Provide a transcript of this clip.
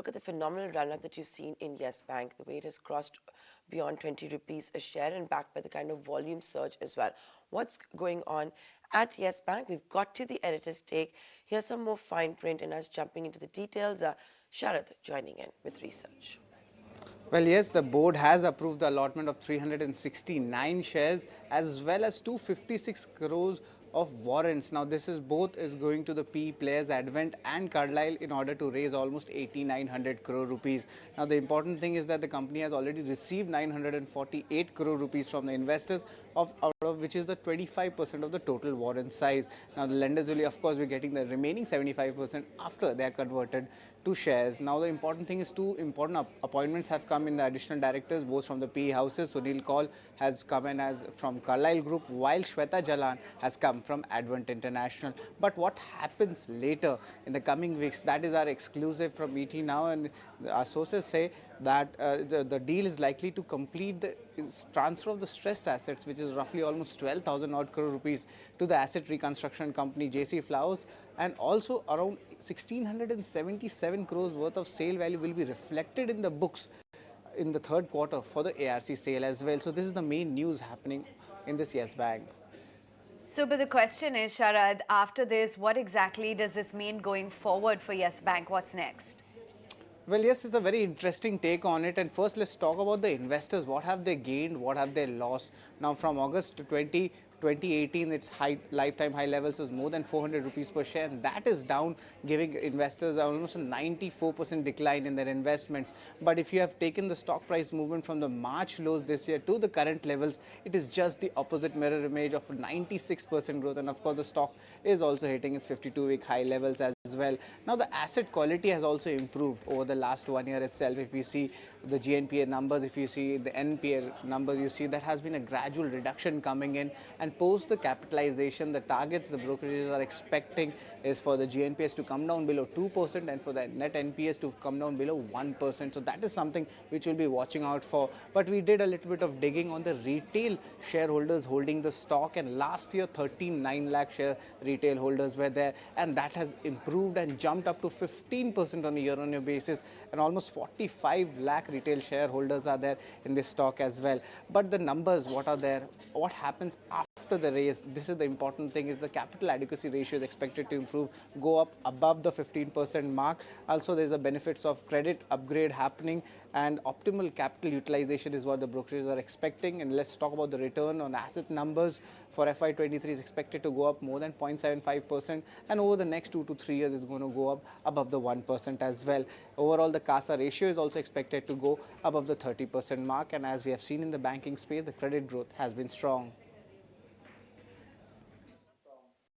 look at the phenomenal run-up that you've seen in Yes Bank, the way it has crossed beyond 20 rupees a share and backed by the kind of volume surge as well. What's going on at Yes Bank? We've got to the editor's take. Here's some more fine print and us jumping into the details. Sharath joining in with research. Well, yes, the board has approved the allotment of 369 shares as well as 256 crores of warrants. Now, this is both is going to the PE players Advent and Carlyle in order to raise almost 8,900 crore rupees. Now, the important thing is that the company has already received 948 crore rupees from the investors, out of which is the 25% of the total warrant size. Now, the lenders will, of course, be getting the remaining 75% after they are converted to shares. Now, the important thing is two important appointments have come in the additional directors, both from the PE houses. Sunil Kaul has come in as from Carlyle Group, while Shweta Jalan has come from Advent International. But what happens later in the coming weeks, that is our exclusive from ET now, and our sources say that the deal is likely to complete the transfer of the stressed assets, which is roughly almost 12,000 odd crore rupees, to the asset reconstruction company JC Flowers, and also around 1,677 crores worth of sale value will be reflected in the books in the third quarter for the ARC sale as well. So this is the main news happening in this Yes Bank. So, but the question is, Sharad, after this, what exactly does this mean going forward for Yes Bank? What's next? Well, yes, it's a very interesting take on it. And first, let's talk about the investors. What have they gained? What have they lost? Now, from August 2018, its lifetime high levels was more than 400 rupees per share, and that is down, giving investors almost a 94% decline in their investments. But if you have taken the stock price movement from the March lows this year to the current levels, it is just the opposite mirror image of 96% growth. And of course, the stock is also hitting its 52-week high levels as well. Now, the asset quality has also improved over the last 1 year itself. If you see the GNPA numbers, if you see the NPA numbers, you see there has been a gradual reduction coming in. And post the capitalization, the targets the brokerages are expecting is for the GNPS to come down below 2% and for the net NPS to come down below 1%. So that is something which we'll be watching out for. But we did a little bit of digging on the retail shareholders holding the stock, and last year 39 lakh share retail holders were there, and that has improved and jumped up to 15% on a year-on-year basis, and almost 45 lakh retail shareholders are there in this stock as well. But the numbers, what are there? What happens after the raise? This is the important thing, is the capital adequacy ratio is expected to improve, go up above the 15% mark. Also, there's the benefits of credit upgrade happening, and optimal capital utilization is what the brokerages are expecting. And let's talk about the return on asset numbers for FY23 is expected to go up more than 0.75%, and over the next 2 to 3 years it's going to go up above the 1% as well. Overall, the CASA ratio is also expected to go above the 30% mark, and as we have seen in the banking space, the credit growth has been strong.